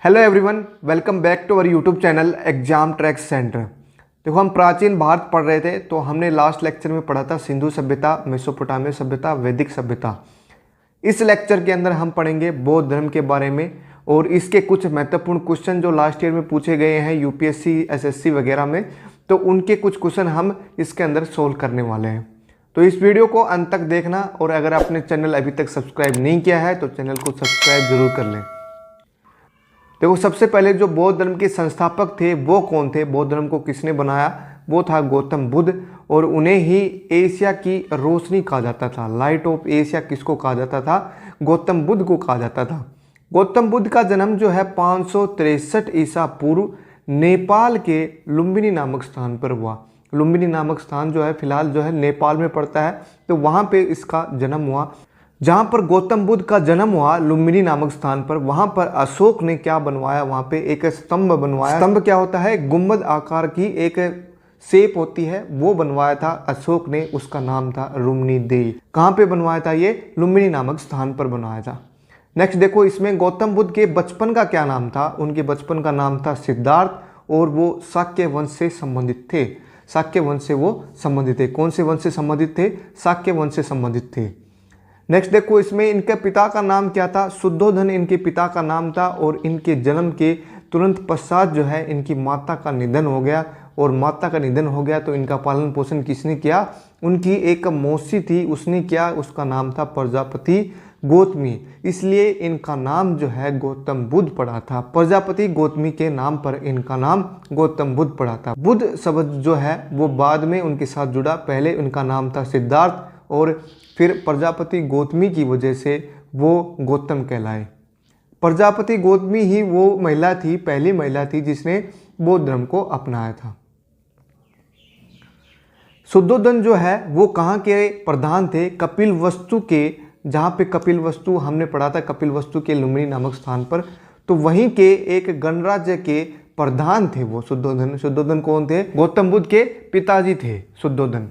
Hello everyone, welcome back to our YouTube channel exam track centre. देखो, हम प्राचीन भारत पढ़ रहे थे, तो हमने लास्ट लेक्चर में पढ़ा था सिंधु सभ्यता, मेसोपोटामिया सभ्यता, वैदिक सभ्यता। इस लेक्चर के अंदर हम पढ़ेंगे बौद्ध धर्म के बारे में और इसके कुछ महत्वपूर्ण क्वेश्चन जो लास्ट ईयर में पूछे गए हैं यूपीएससी, एसएससी वगैरह में, तो उनके कुछ क्वेश्चन हम इसके अंदर सोल्व करने वाले हैं। तो इस वीडियो को अंत तक देखना, और अगर आपने चैनल अभी तक सब्सक्राइब नहीं किया है तो चैनल को सब्सक्राइब जरूर कर लें। देखो, सबसे पहले जो बौद्ध धर्म के संस्थापक थे वो कौन थे, बौद्ध धर्म को किसने बनाया, वो था गौतम बुद्ध। और उन्हें ही एशिया की रोशनी कहा जाता था। लाइट ऑफ एशिया किसको कहा जाता था? गौतम बुद्ध को कहा जाता था। गौतम बुद्ध का जन्म जो है 563 ईसा पूर्व नेपाल के लुम्बिनी नामक स्थान पर हुआ। लुम्बिनी नामक स्थान जो है फिलहाल जो है नेपाल में पड़ता है, तो वहाँ पे इसका जन्म हुआ। जहाँ पर गौतम बुद्ध का जन्म हुआ लुम्बिनी नामक स्थान पर, वहाँ पर अशोक ने क्या बनवाया, वहाँ पे एक स्तंभ बनवाया। स्तंभ क्या होता है? गुंबद आकार की एक शेप होती है, वो बनवाया था अशोक ने। उसका नाम था रुम्नी देई। कहाँ पे बनवाया था? ये लुम्बिनी नामक स्थान पर बनवाया था। नेक्स्ट देखो, इसमें गौतम बुद्ध के बचपन का क्या नाम था? उनके बचपन का नाम था सिद्धार्थ, और वो शाक्य वंश से संबंधित थे। शाक्य वंश से वो संबंधित थे। कौन से वंश से संबंधित थे? शाक्य वंश से संबंधित थे। नेक्स्ट देखो, इसमें इनके पिता का नाम क्या था? शुद्धोधन इनके पिता का नाम था, और इनके जन्म के तुरंत पश्चात जो है इनकी माता का निधन हो गया। और माता का निधन हो गया तो इनका पालन पोषण किसने किया? उनकी एक मौसी थी, उसने किया। उसका नाम था प्रजापति गौतमी, इसलिए इनका नाम जो है गौतम बुद्ध पड़ा था। प्रजापति गौतमी के नाम पर इनका नाम गौतम बुद्ध पड़ा था। बुद्ध शब्द जो है वो बाद में उनके साथ जुड़ा। पहले उनका नाम था सिद्धार्थ, और फिर प्रजापति गौतमी की वजह से वो गौतम कहलाए। प्रजापति गौतमी ही वो महिला थी, पहली महिला थी जिसने बौद्ध धर्म को अपनाया था। शुद्धोधन जो है वो कहाँ के प्रधान थे? कपिलवस्तु के, जहाँ पे कपिलवस्तु हमने पढ़ा था, कपिलवस्तु के लुम्बिनी नामक स्थान पर, तो वहीं के एक गणराज्य के प्रधान थे वो शुद्धोधन। शुद्धोधन कौन थे? गौतम बुद्ध के पिताजी थे शुद्धोधन।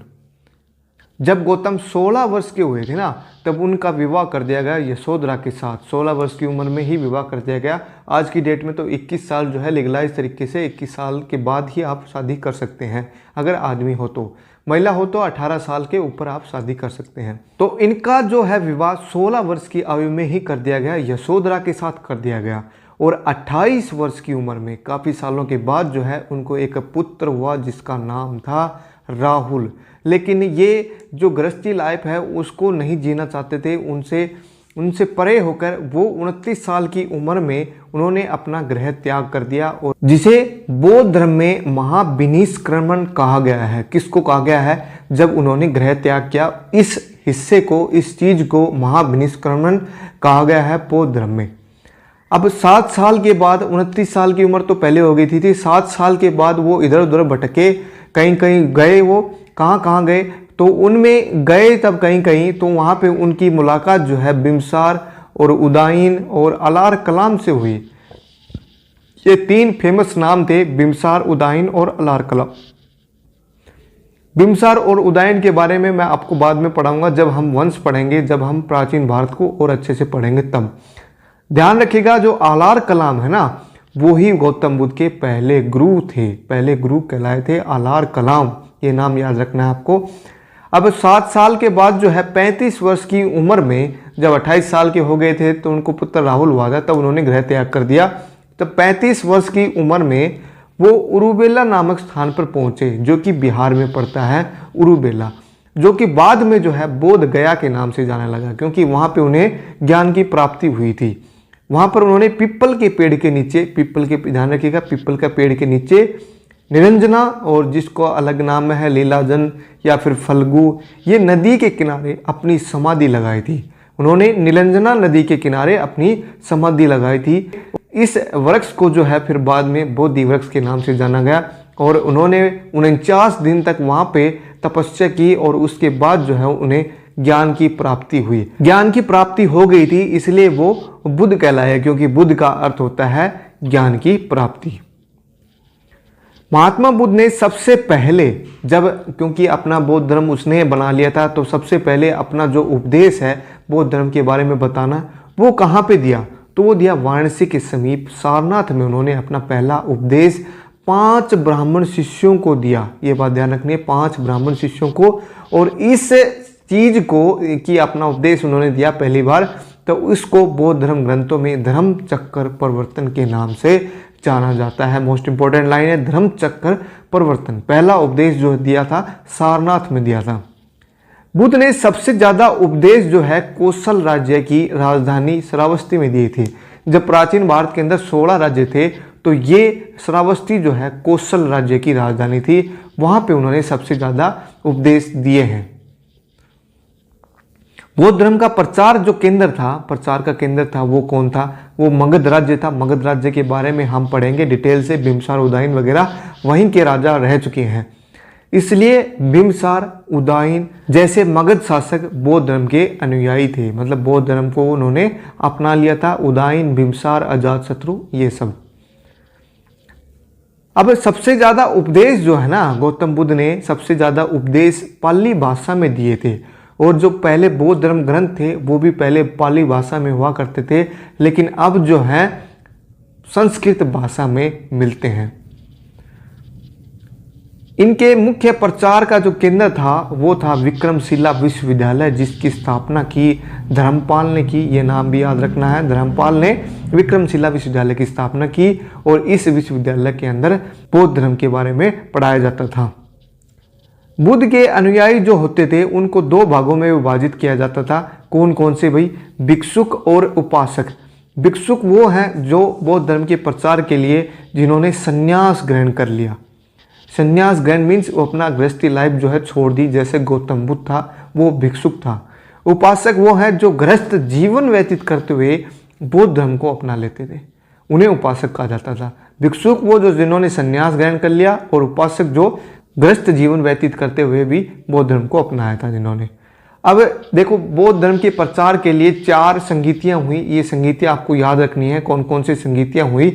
जब गौतम 16 वर्ष के हुए थे ना, तब उनका विवाह कर दिया गया यशोधरा के साथ। 16 वर्ष की उम्र में ही विवाह कर दिया गया। आज की डेट में तो 21 साल जो है लीगलाइज तरीके से 21 साल के बाद ही आप शादी कर सकते हैं। अगर आदमी हो तो, महिला हो तो 18 साल के ऊपर आप शादी कर सकते हैं। तो इनका जो है विवाह 16 वर्ष की आयु में ही कर दिया गया, यशोधरा के साथ कर दिया गया। और 28 वर्ष की उम्र में, काफ़ी सालों के बाद जो है उनको एक पुत्र हुआ जिसका नाम था राहुल। लेकिन ये जो गृहस्थी लाइफ है उसको नहीं जीना चाहते थे। उनसे परे होकर वो 29 साल की उम्र में उन्होंने अपना गृह त्याग कर दिया, और जिसे बौद्ध धर्म में महाविनिष्क्रमण कहा गया है। किसको कहा गया है? जब उन्होंने गृह त्याग किया, इस हिस्से को, इस चीज को महाविनिष्क्रमण कहा गया है बौद्ध धर्म में। अब 7 साल के बाद, 29 साल की उम्र तो पहले हो गई थी 7 साल के बाद वो इधर उधर भटके, कहीं कहीं गए। वो कहाँ गए? तो उनमें गए तब कहीं कहीं, तो वहाँ पे उनकी मुलाकात जो है बिम्सार और उदायीन और अलार कलाम से हुई। ये 3 फेमस नाम थे, बिम्सार, उदायीन और अलार कलाम। बिम्सार और उदायीन के बारे में मैं आपको बाद में पढ़ाऊंगा, जब हम वंश पढ़ेंगे, जब हम प्राचीन भारत को और अच्छे से पढ़ेंगे तब। ध्यान रखिएगा, जो अलार कलाम है ना, वो ही गौतम बुद्ध के पहले गुरु थे। पहले गुरु कहलाए थे अलार कलाम, ये नाम याद रखना है आपको। अब 7 साल के बाद जो है 35 वर्ष की उम्र में, जब 28 साल के हो गए थे तो उनको पुत्र राहुल हुआ था, तब उन्होंने गृह त्याग कर दिया। तब 35 वर्ष की उम्र में वो उरुबेला नामक स्थान पर पहुंचे, जो कि बिहार में पड़ता है उरुबेला, जो कि बाद में जो है बोध गया के नाम से जाने लगा, क्योंकि वहाँ पे उन्हें ज्ञान की प्राप्ति हुई थी। वहाँ पर उन्होंने पीपल के पेड़ के नीचे, पीपल के, ध्यान रखिएगा, पीपल का पेड़ के नीचे निरंजना, और जिसको अलग नाम है लीलाजन या फिर फल्गु, ये नदी के किनारे अपनी समाधि लगाई थी। उन्होंने निरंजना नदी के किनारे अपनी समाधि लगाई थी। इस वृक्ष को जो है फिर बाद में बोधि वृक्ष के नाम से जाना गया, और उन्होंने 49 दिन तक वहाँ पे तपस्या की, और उसके बाद जो है उन्हें ज्ञान की प्राप्ति हुई। ज्ञान की प्राप्ति हो गई थी, इसलिए वो बुद्ध कहलाए, क्योंकि बुद्ध का अर्थ होता है ज्ञान की प्राप्ति। महात्मा बुद्ध ने सबसे पहले, जब, क्योंकि अपना बौद्ध धर्म उसने बना लिया था, तो सबसे पहले अपना जो उपदेश है बौद्ध धर्म के बारे में बताना, वो कहाँ पे दिया? तो वो दिया वाराणसी के समीप सारनाथ में। उन्होंने अपना पहला उपदेश 5 ब्राह्मण शिष्यों को दिया। ये बात ध्यान रखनी है, 5 ब्राह्मण शिष्यों को। और इस चीज को कि अपना उपदेश उन्होंने दिया पहली बार, तो इसको बौद्ध धर्म ग्रंथों में धर्म चक्र प्रवर्तन के नाम से जाना जाता है। मोस्ट इंपॉर्टेंट लाइन है, धर्म चक्र प्रवर्तन। पहला उपदेश जो दिया था सारनाथ में दिया था। बुद्ध ने सबसे ज्यादा उपदेश जो है कौशल राज्य की राजधानी श्रावस्ती में दिए थे। जब प्राचीन भारत के अंदर 16 राज्य थे, तो ये श्रावस्ती जो है कौशल राज्य की राजधानी थी। वहां पे उन्होंने सबसे ज्यादा उपदेश दिए हैं। बौद्ध धर्म का प्रचार जो केंद्र था, प्रचार का केंद्र था, वो कौन था? वो मगध राज्य था। मगध राज्य के बारे में हम पढ़ेंगे डिटेल से। बिम्बसार, उदयन वगैरह वहीं के राजा रह चुके हैं, इसलिए बिम्बसार, उदयन जैसे मगध शासक बौद्ध धर्म के अनुयायी थे। मतलब बौद्ध धर्म को उन्होंने अपना लिया था। उदयन, बिम्बसार, अजातशत्रु, ये सब। अब सबसे ज्यादा उपदेश जो है ना, गौतम बुद्ध ने सबसे ज्यादा उपदेश पाली भाषा में दिए थे। और जो पहले बौद्ध धर्म ग्रंथ थे वो भी पहले पाली भाषा में हुआ करते थे, लेकिन अब जो है संस्कृत भाषा में मिलते हैं। इनके मुख्य प्रचार का जो केंद्र था वो था विक्रमशिला विश्वविद्यालय, जिसकी स्थापना की धर्मपाल ने की। ये नाम भी याद रखना है, धर्मपाल ने विक्रमशिला विश्वविद्यालय की स्थापना की। और इस विश्वविद्यालय के अंदर बौद्ध धर्म के बारे में पढ़ाया जाता था। बुद्ध के अनुयायी जो होते थे उनको 2 भागों में विभाजित किया जाता था। कौन कौन से भाई? भिक्षुक और उपासक। भिक्षुक वो हैं जो बौद्ध धर्म के प्रचार के लिए जिन्होंने संन्यास ग्रहण कर लिया। संन्यास ग्रहण मीन्स वो अपना गृहस्थी लाइफ जो है छोड़ दी, जैसे गौतम बुद्ध था, वो भिक्षुक था। उपासक वो है जो गृहस्थ जीवन व्यतीत करते हुए बौद्ध धर्म को अपना लेते थे, उन्हें उपासक कहा जाता था। भिक्षुक वो जो जिन्होंने संन्यास ग्रहण कर लिया, और उपासक जो गृहस्थ जीवन व्यतीत करते हुए भी बौद्ध धर्म को अपनाया था जिन्होंने। अब देखो, बौद्ध धर्म के प्रचार के लिए 4 संगीतियां हुई। ये संगीतियां आपको याद रखनी है, कौन कौन सी संगीतियां हुई।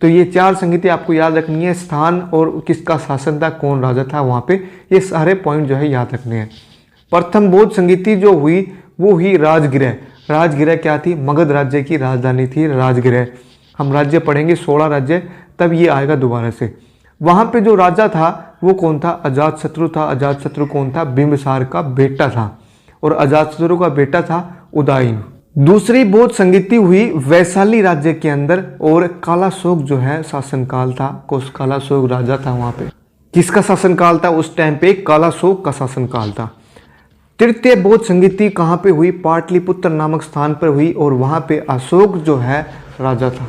तो ये 4 संगीतियां आपको याद रखनी है। स्थान और किसका शासन था, कौन राजा था वहां पे, ये सारे पॉइंट जो है याद रखने हैं। प्रथम बौद्ध संगीति जो हुई वो हुई राजगृह। राजगृह क्या थी? मगध राज्य की राजधानी थी राजगृह। हम राज्य पढ़ेंगे 16 राज्य, तब ये आएगा दोबारा से। वहां पे जो राजा था वो कौन था? अजातशत्रु था। अजातशत्रु कौन था? बिंबिसार का बेटा था। और अजातशत्रु का बेटा था उदयन। दूसरी बौद्ध संगीति हुई वैशाली राज्य के अंदर, और कालाशोक जो है शासनकाल था। कालाशोक राजा था वहां पे। किसका शासनकाल था उस टाइम पे? कालाशोक का शासनकाल था। तृतीय बौद्ध संगीति कहाँ पे हुई? पाटलिपुत्र नामक स्थान पर हुई, और वहां पे अशोक जो है राजा था।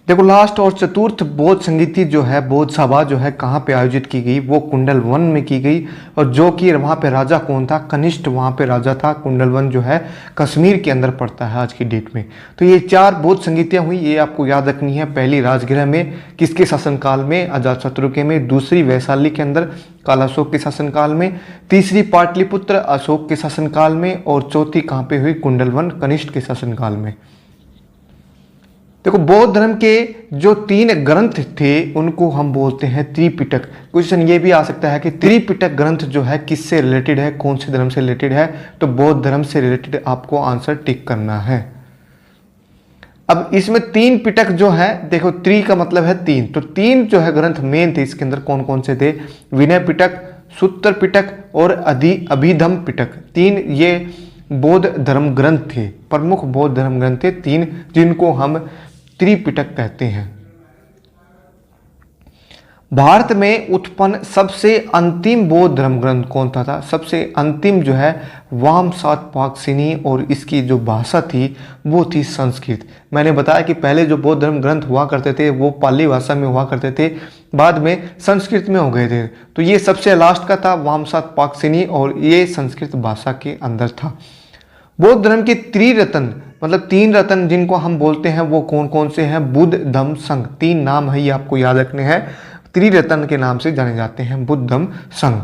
देखो, लास्ट और चतुर्थ बौद्ध संगीति जो है, बौद्ध सभा जो है कहाँ पे आयोजित की गई? वो कुंडल वन में की गई। और जो कि वहाँ पे राजा कौन था? कनिष्ठ वहाँ पे राजा था। कुंडल वन जो है कश्मीर के अंदर पड़ता है आज की डेट में। तो ये 4 बौद्ध संगीतियाँ हुई, ये आपको याद रखनी है। पहली राजगृह में, किसके शासनकाल में? अजातशत्रु के में। दूसरी वैशाली के अंदर कालाशोक के शासनकाल में। तीसरी पाटलिपुत्र अशोक के शासनकाल में। और चौथी कहाँ पे हुई? कुंडल वन कनिष्ठ के शासनकाल में। देखो, बौद्ध धर्म के जो 3 ग्रंथ थे उनको हम बोलते हैं त्रिपिटक। क्वेश्चन ये भी आ सकता है कि त्रिपिटक ग्रंथ जो है किससे रिलेटेड है, कौन से धर्म से रिलेटेड है? तो बौद्ध धर्म से रिलेटेड आपको आंसर टिक करना है। अब इसमें 3 पिटक जो है, देखो त्रि का मतलब है 3, तो 3 जो है ग्रंथ मेन थे इसके अंदर। कौन कौन से थे? विनय पिटक, सूत्र पिटक और अभिधम पिटक। 3 ये बौद्ध धर्म ग्रंथ थे, प्रमुख बौद्ध धर्म ग्रंथ थे 3, जिनको हम त्रिपिटक कहते हैं। भारत में उत्पन्न सबसे अंतिम बौद्ध धर्म ग्रंथ कौन सा था? सबसे अंतिम जो है वामसातपाकसिनी, और इसकी जो भाषा थी वो थी संस्कृत। मैंने बताया कि पहले जो बौद्ध धर्म ग्रंथ हुआ करते थे वो पाली भाषा में हुआ करते थे, बाद में संस्कृत में हो गए थे। तो ये सबसे लास्ट का था वामसातपाकसिनी, और ये संस्कृत भाषा के अंदर था। बौद्ध धर्म के त्रिरत्न, मतलब 3 रत्न जिनको हम बोलते हैं, वो कौन कौन से हैं? बुद्ध, धम्म, संघ। 3 नाम है, ये आपको याद रखने हैं। त्रिरत्न के नाम से जाने जाते हैं, बुद्ध, धम्म, संघ।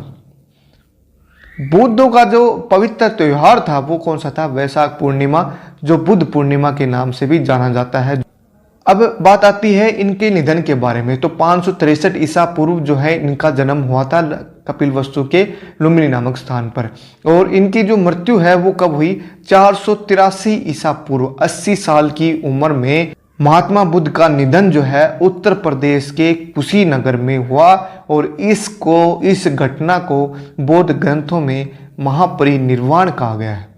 बुद्धों का जो पवित्र त्योहार था वो कौन सा था? वैशाख पूर्णिमा, जो बुद्ध पूर्णिमा के नाम से भी जाना जाता है। अब बात आती है इनके निधन के बारे में। तो 563 ईसा पूर्व जो है इनका जन्म हुआ था कपिलवस्तु के लुम्बिनी नामक स्थान पर, और इनकी जो मृत्यु है वो कब हुई, 483 ईसा पूर्व, 80 साल की उम्र में महात्मा बुद्ध का निधन जो है उत्तर प्रदेश के कुशीनगर में हुआ। और इस घटना को बौद्ध ग्रंथों में महापरिनिर्वाण कहा गया है।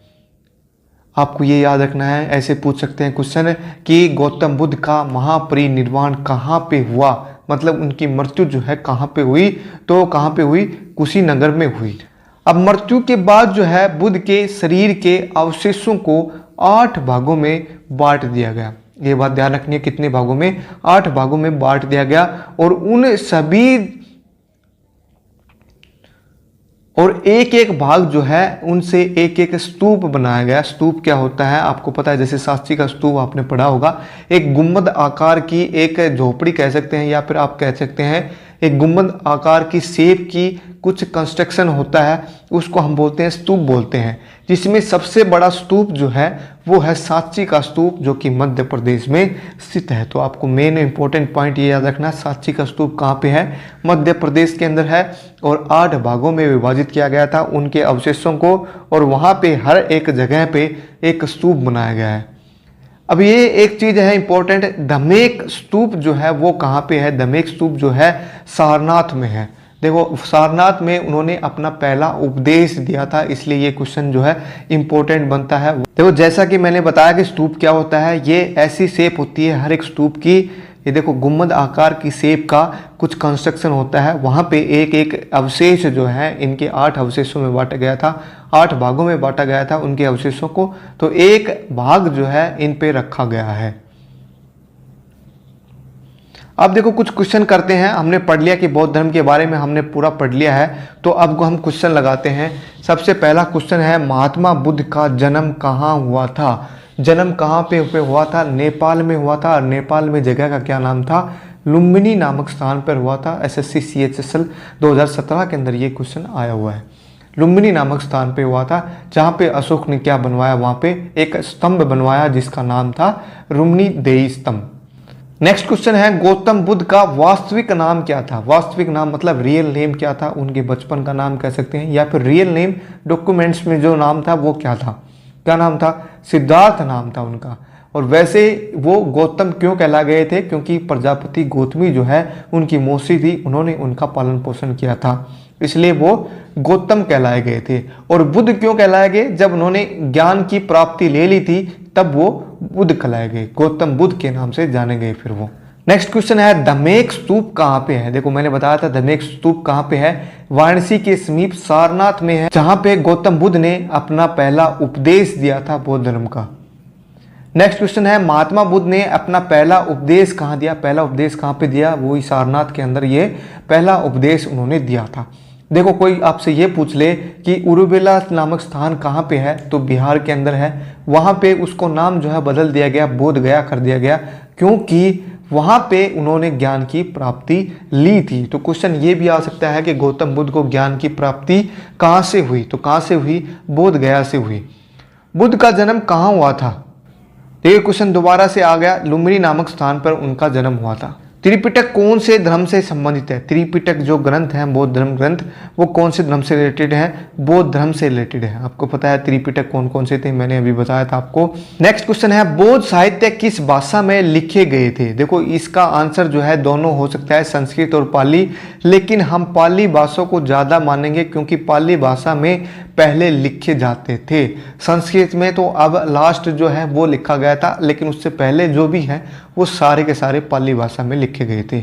आपको ये याद रखना है, ऐसे पूछ सकते हैं क्वेश्चन कि गौतम बुद्ध का महापरिनिर्वाण कहाँ पे हुआ, मतलब उनकी मृत्यु जो है कहाँ पे हुई, तो कहाँ पे हुई, कुशीनगर में हुई। अब मृत्यु के बाद जो है बुद्ध के शरीर के अवशेषों को 8 भागों में बांट दिया गया। ये बात ध्यान रखनी है, कितने भागों में, 8 भागों में बांट दिया गया। और एक एक भाग जो है उनसे एक एक स्तूप बनाया गया। स्तूप क्या होता है आपको पता है, जैसे सांची का स्तूप आपने पढ़ा होगा, एक गुंबद आकार की एक झोपड़ी कह सकते हैं, या फिर आप कह सकते हैं एक गुंबद आकार की शेप की कुछ कंस्ट्रक्शन होता है, उसको हम बोलते हैं स्तूप बोलते हैं। जिसमें सबसे बड़ा स्तूप जो है वो है सांची का स्तूप, जो कि मध्य प्रदेश में स्थित है। तो आपको मेन इंपॉर्टेंट पॉइंट ये याद रखना है, सांची का स्तूप कहाँ पे है, मध्य प्रदेश के अंदर है। और 8 भागों में विभाजित किया गया था उनके अवशेषों को, और वहाँ पे हर एक जगह पे एक स्तूप बनाया गया है। अब ये एक चीज है इंपॉर्टेंट, धमेक स्तूप जो है वो कहाँ पे है, धमेक स्तूप जो है सारनाथ में है। देखो सारनाथ में उन्होंने अपना पहला उपदेश दिया था, इसलिए ये क्वेश्चन जो है इंपॉर्टेंट बनता है। देखो जैसा कि मैंने बताया कि स्तूप क्या होता है, ये ऐसी शेप होती है हर एक स्तूप की, ये देखो गुम्बद आकार की शेप का कुछ कंस्ट्रक्शन होता है, वहाँ पे एक एक अवशेष जो है इनके 8 अवशेषों में बांटा गया था, 8 भागों में बांटा गया था उनके अवशेषों को। तो एक भाग जो है इन पे रखा गया है। अब देखो कुछ क्वेश्चन करते हैं, हमने पढ़ लिया कि बौद्ध धर्म के बारे में हमने पूरा पढ़ लिया है, तो अब हम क्वेश्चन लगाते हैं। सबसे पहला क्वेश्चन है, महात्मा बुद्ध का जन्म कहाँ हुआ था। जन्म कहाँ पे हुआ था, नेपाल में हुआ था। और नेपाल में जगह का क्या नाम था, लुम्बिनी नामक स्थान पर हुआ था। SSC CHSL 2017 के अंदर ये क्वेश्चन आया हुआ है। लुम्बिनी नामक स्थान पे हुआ था, जहाँ पे अशोक ने क्या बनवाया, वहाँ पे एक स्तंभ बनवाया जिसका नाम था रुम्नी देई स्तंभ। नेक्स्ट क्वेश्चन है, गौतम बुद्ध का वास्तविक नाम क्या था। वास्तविक नाम मतलब रियल नेम क्या था, उनके बचपन का नाम कह सकते हैं, या फिर रियल नेम डॉक्यूमेंट्स में जो नाम था वो क्या था, क्या नाम था, सिद्धार्थ नाम था उनका। और वैसे वो गौतम क्यों कहला गए थे, क्योंकि प्रजापति गौतमी जो है उनकी मौसी थी, उन्होंने उनका पालन पोषण किया था, इसलिए वो गौतम कहलाए गए थे। और बुद्ध क्यों कहलाए गए, जब उन्होंने ज्ञान की प्राप्ति ले ली थी तब वो बुद्ध कहलाए गए, गौतम बुद्ध के नाम से जाने गए फिर वो। नेक्स्ट क्वेश्चन है, धमेक स्तूप कहाँ पे है। देखो मैंने बताया था धमेक स्तूप कहाँ पे है, वाराणसी के समीप सारनाथ में है, जहाँ पे गौतम बुद्ध ने अपना पहला उपदेश दिया था बौद्ध धर्म का। नेक्स्ट क्वेश्चन है, महात्मा बुद्ध ने अपना पहला उपदेश कहाँ दिया। पहला उपदेश कहाँ पे दिया, वही सारनाथ के अंदर ये पहला उपदेश उन्होंने दिया था। देखो कोई आपसे ये पूछ ले कि उरुबेला नामक स्थान कहाँ पे है, तो बिहार के अंदर है। वहाँ पे उसको नाम जो है बदल दिया गया, बोध गया कर दिया गया, क्योंकि वहाँ पे उन्होंने ज्ञान की प्राप्ति ली थी। तो क्वेश्चन ये भी आ सकता है कि गौतम बुद्ध को ज्ञान की प्राप्ति कहाँ से हुई, तो कहाँ से हुई, बोध गया से हुई। बुद्ध का जन्म कहाँ हुआ था, ये क्वेश्चन दोबारा से आ गया, लुम्बिनी नामक स्थान पर उनका जन्म हुआ था। त्रिपिटक कौन से धर्म से संबंधित है। त्रिपिटक जो ग्रंथ है बौद्ध धर्म ग्रंथ, वो कौन से धर्म से रिलेटेड है, बौद्ध धर्म से रिलेटेड है। आपको पता है त्रिपिटक कौन कौन से थे, मैंने अभी बताया था आपको। नेक्स्ट क्वेश्चन है, बौद्ध साहित्य किस भाषा में लिखे गए थे। देखो इसका आंसर जो है दोनों हो सकता है, संस्कृत और पाली, लेकिन हम पाली भाषा को ज़्यादा मानेंगे क्योंकि पाली भाषा में पहले लिखे जाते थे। संस्कृत में तो अब लास्ट जो है वो लिखा गया था, लेकिन उससे पहले जो भी है वो सारे के सारे पाली भाषा में लिखे गए थे।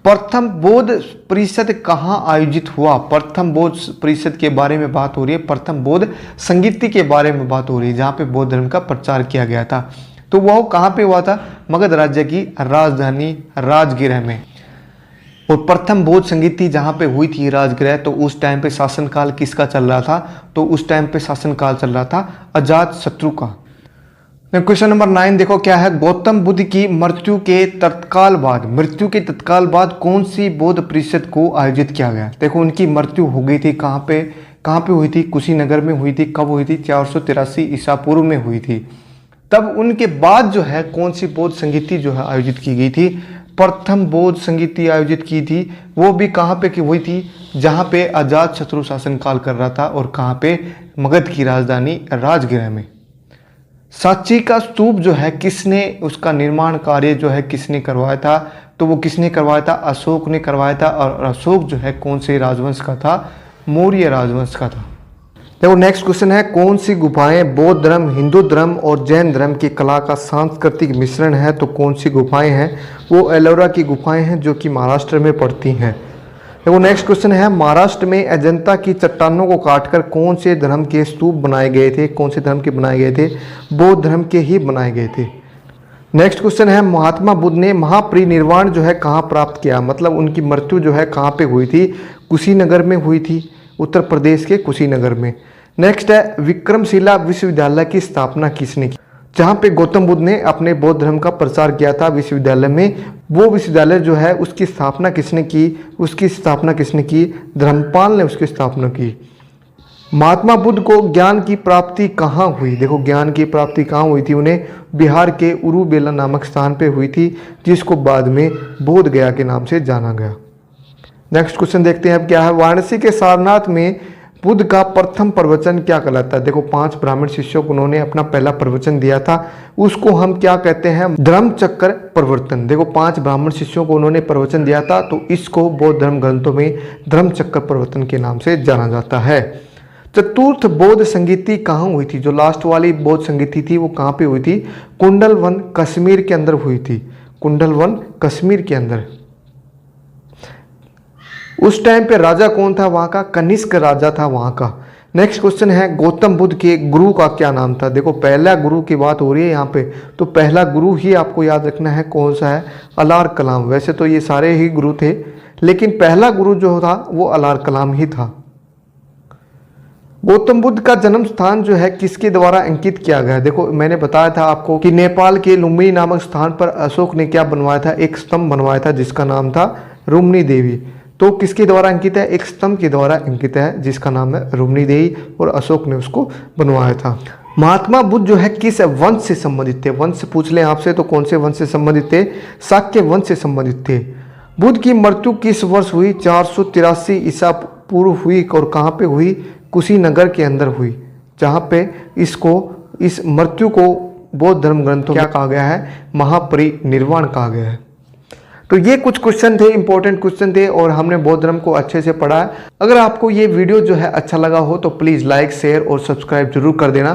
प्रथम बौद्ध परिषद कहाँ आयोजित हुआ। प्रथम बौद्ध परिषद के बारे में बात हो रही है, प्रथम बौद्ध संगीति के बारे में बात हो रही है, जहाँ पे बौद्ध धर्म का प्रचार किया गया था। तो वह कहाँ पे हुआ था, मगध राज्य की राजधानी राजगृह में। और प्रथम बौद्ध संगीति जहाँ पे हुई थी राजगृह, तो उस टाइम पे शासनकाल किसका चल रहा था, तो उस टाइम पे शासनकाल चल रहा था अजात शत्रु का। क्वेश्चन नंबर 9 देखो क्या है, गौतम बुद्ध की मृत्यु के तत्काल बाद कौन सी बौद्ध परिषद को आयोजित किया गया। देखो उनकी मृत्यु हो गई थी कहाँ पे हुई थी, कुशीनगर में हुई थी। कब हुई थी, 483 ईसा पूर्व में हुई थी। तब उनके बाद जो है कौन सी बौद्ध संगीति जो है आयोजित की गई थी? प्रथम बौद्ध संगीति आयोजित की थी, वो भी कहाँ पे की हुई थी? जहाँ पे अजात शत्रु शासन काल कर रहा था, और कहाँ पे? मगध की राजधानी राजगृह में। सांची का स्तूप जो है किसने, उसका निर्माण कार्य जो है किसने करवाया था? तो वो किसने करवाया था? अशोक ने करवाया था। और अशोक जो है कौन से राजवंश का था? मौर्य राजवंश का था। देखो नेक्स्ट क्वेश्चन है, कौन सी गुफाएं बौद्ध धर्म, हिंदू धर्म और जैन धर्म की कला का सांस्कृतिक मिश्रण है? तो कौन सी गुफाएं हैं? वो एलोरा की गुफाएं हैं जो कि महाराष्ट्र में पड़ती हैं। देखो नेक्स्ट क्वेश्चन है, महाराष्ट्र में अजंता की चट्टानों को काटकर कौन से धर्म के स्तूप बनाए गए थे? कौन से धर्म के बनाए गए थे? बौद्ध धर्म के ही बनाए गए थे। नेक्स्ट क्वेश्चन है, महात्मा बुद्ध ने महापरिनिर्वाण जो है कहाँ प्राप्त किया? मतलब उनकी मृत्यु जो है कहाँ पे हुई थी? कुशीनगर में हुई थी, उत्तर प्रदेश के कुशीनगर में। नेक्स्ट है, विक्रमशिला विश्वविद्यालय की स्थापना किसने की? जहाँ पे गौतम बुद्ध ने अपने बौद्ध धर्म का प्रचार किया था विश्वविद्यालय में, वो विश्वविद्यालय जो है उसकी स्थापना किसने की? उसकी स्थापना किसने की? धर्मपाल ने उसकी स्थापना की। महात्मा बुद्ध को ज्ञान की प्राप्ति कहाँ हुई? देखो ज्ञान की प्राप्ति कहाँ हुई थी उन्हें? बिहार के उरुबेला नामक स्थान पे हुई थी, जिसको बाद में बोध गया के नाम से जाना गया। नेक्स्ट क्वेश्चन देखते हैं अब क्या है, वाराणसी के सारनाथ में बुद्ध का प्रथम प्रवचन क्या कहलाता है? देखो 5 ब्राह्मण शिष्यों को उन्होंने अपना पहला प्रवचन दिया था, उसको हम क्या कहते हैं? धर्म चक्र प्रवर्तन। देखो 5 ब्राह्मण शिष्यों को उन्होंने प्रवचन दिया था, तो इसको बौद्ध धर्म ग्रंथों में धर्म चक्र प्रवर्तन के नाम से जाना जाता है। चतुर्थ बौद्ध संगीति कहाँ हुई थी? जो लास्ट वाली बौद्ध संगीति थी वो कहाँ पे हुई थी? कुंडलवन कश्मीर के अंदर हुई थी। कुंडलवन कश्मीर के अंदर। उस टाइम पे राजा कौन था वहाँ का? कनिष्क राजा था वहाँ का। नेक्स्ट क्वेश्चन है, गौतम बुद्ध के गुरु का क्या नाम था? देखो पहला गुरु की बात हो रही है यहाँ पे, तो पहला गुरु ही आपको याद रखना है कौन सा है? अलार कलाम। वैसे तो ये सारे ही गुरु थे, लेकिन पहला गुरु जो था वो अलार कलाम ही था। गौतम बुद्ध का जन्म स्थान जो है किसके द्वारा अंकित किया गया? देखो मैंने बताया था आपको कि नेपाल के लुम्बिनी नामक स्थान पर अशोक ने क्या बनवाया था? एक स्तंभ बनवाया था जिसका नाम था रुम्नी देवी। तो किसके द्वारा अंकित है? एक स्तंभ के द्वारा अंकित है जिसका नाम है रुम्नी देवी, और अशोक ने उसको बनवाया था। महात्मा बुद्ध जो है किस वंश से संबंधित थे? वंश पूछ लें आपसे तो कौन से वंश से संबंधित थे? शाक्य वंश से संबंधित थे। बुद्ध की मृत्यु किस वर्ष हुई? 483 ईसा पूर्व हुई, और कहाँ पे हुई? कुशीनगर के अंदर हुई, जहाँ पे इस मृत्यु को बौद्ध धर्म ग्रंथों क्या कहा गया है? महापरिनिर्वाण कहा गया है। तो ये कुछ क्वेश्चन थे, इंपॉर्टेंट क्वेश्चन थे, और हमने बौद्ध धर्म को अच्छे से पढ़ा है। अगर आपको ये वीडियो जो है अच्छा लगा हो तो प्लीज़ लाइक, शेयर और सब्सक्राइब जरूर कर देना।